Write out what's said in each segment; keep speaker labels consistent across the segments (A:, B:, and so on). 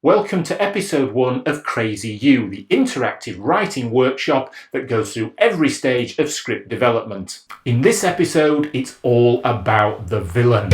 A: Welcome to episode 1 of Crazy You, the interactive writing workshop that goes through every stage of script development. In this episode, it's all about the villain.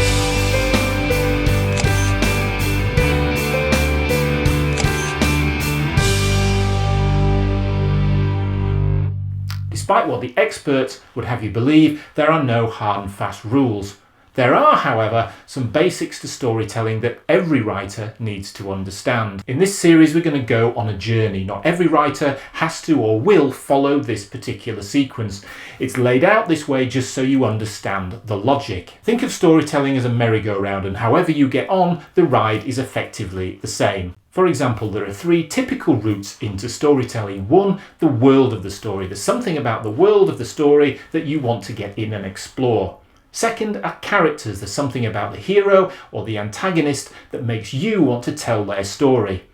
A: Despite what the experts would have you believe, there are no hard and fast rules. There are, however, some basics to storytelling that every writer needs to understand. In this series, we're going to go on a journey. Not every writer has to or will follow this particular sequence. It's laid out this way just so you understand the logic. Think of storytelling as a merry-go-round, and however you get on, the ride is effectively the same. For example, there are 3 typical routes into storytelling. 1, the world of the story. There's something about the world of the story that you want to get in and explore. Second are characters. There's something about the hero or the antagonist that makes you want to tell their story.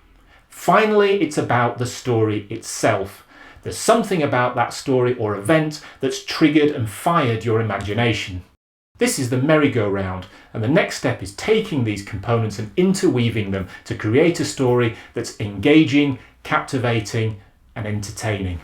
A: Finally, it's about the story itself. There's something about that story or event that's triggered and fired your imagination. This is the merry-go-round, and the next step is taking these components and interweaving them to create a story that's engaging, captivating, and entertaining.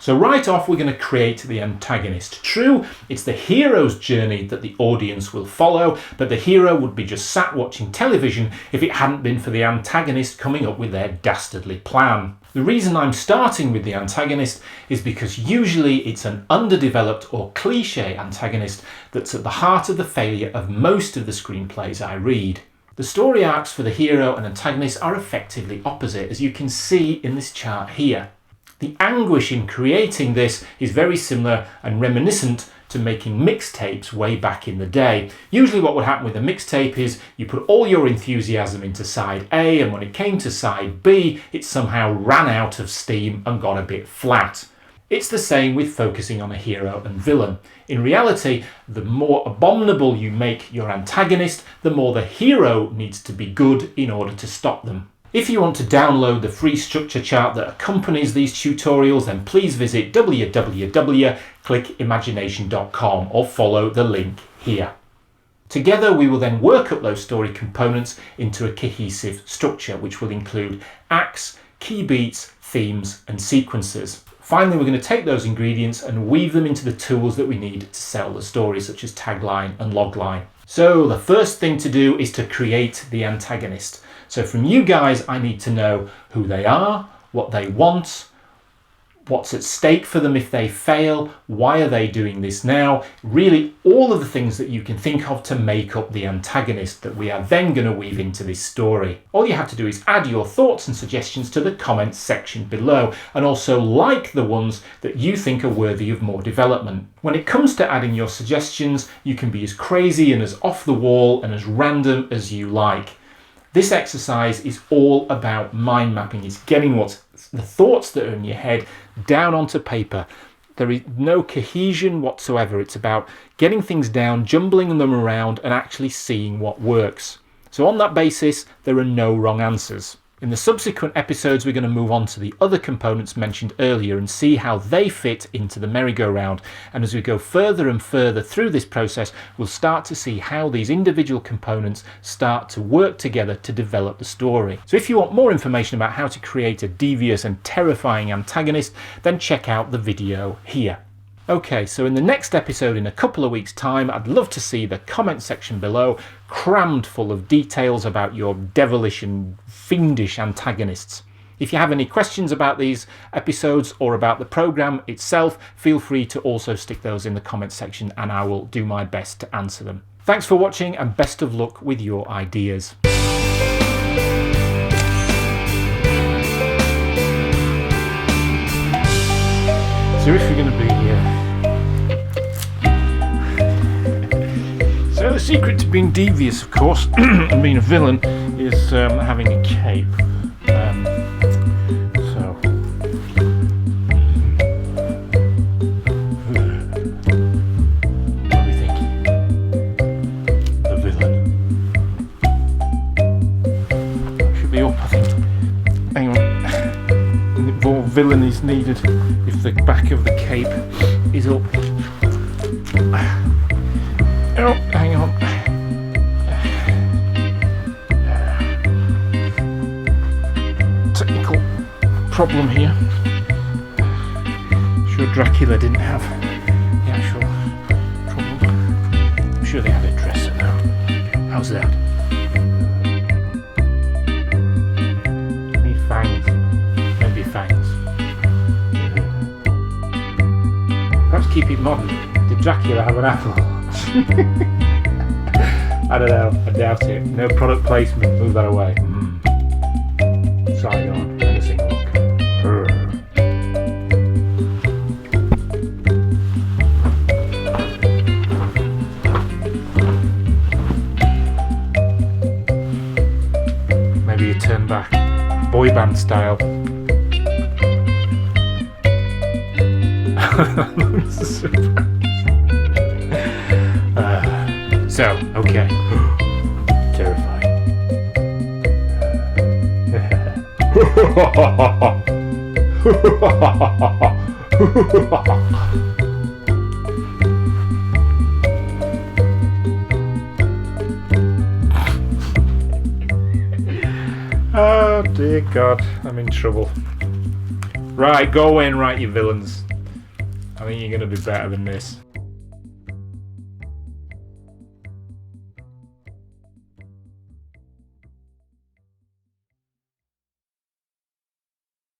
A: So right off, we're going to create the antagonist. True, it's the hero's journey that the audience will follow, but the hero would be just sat watching television if it hadn't been for the antagonist coming up with their dastardly plan. The reason I'm starting with the antagonist is because usually it's an underdeveloped or cliché antagonist that's at the heart of the failure of most of the screenplays I read. The story arcs for the hero and antagonist are effectively opposite, as you can see in this chart here. The anguish in creating this is very similar and reminiscent to making mixtapes way back in the day. Usually what would happen with a mixtape is you put all your enthusiasm into side A, and when it came to side B, it somehow ran out of steam and got a bit flat. It's the same with focusing on a hero and villain. In reality, the more abominable you make your antagonist, the more the hero needs to be good in order to stop them. If you want to download the free structure chart that accompanies these tutorials, then please visit www.clickimagination.com or follow the link here. Together we will then work up those story components into a cohesive structure, which will include acts, key beats, themes, and sequences. Finally, we're going to take those ingredients and weave them into the tools that we need to sell the story, such as tagline and logline. So the first thing to do is to create the antagonist. So from you guys, I need to know who they are, what they want, what's at stake for them if they fail, why are they doing this now, really all of the things that you can think of to make up the antagonist that we are then going to weave into this story. All you have to do is add your thoughts and suggestions to the comments section below, and also like the ones that you think are worthy of more development. When it comes to adding your suggestions, you can be as crazy and as off the wall and as random as you like. This exercise is all about mind mapping. It's getting the thoughts that are in your head down onto paper. There is no cohesion whatsoever. It's about getting things down, jumbling them around, and actually seeing what works. So on that basis, there are no wrong answers. In the subsequent episodes, we're going to move on to the other components mentioned earlier and see how they fit into the merry-go-round. And as we go further and further through this process, we'll start to see how these individual components start to work together to develop the story. So if you want more information about how to create a devious and terrifying antagonist, then check out the video here. Okay, so in the next episode in a couple of weeks' time, I'd love to see the comment section below crammed full of details about your devilish and fiendish antagonists. If you have any questions about these episodes or about the program itself, feel free to also stick those in the comment section and I will do my best to answer them. Thanks for watching and best of luck with your ideas. So if you're going to be So the secret to being devious, of course, and being a villain is having a cape. What do you think? The villain should be up, I think. Hang on. More villain is needed if the back of the cape is up. Oh, hang on. problem here. I'm sure Dracula didn't have the actual problem. I'm sure they had a dresser though. How's that? Need fangs. Maybe fangs. Perhaps keep it modern. Did Dracula have an apple? I don't know. I doubt it. No product placement. Move that away. Side on. Menacing look. Maybe you turn back. Boy band style. So, okay. Terrifying. Oh dear God, I'm in trouble. Right, go away and write your villains. I think you're going to be better than this.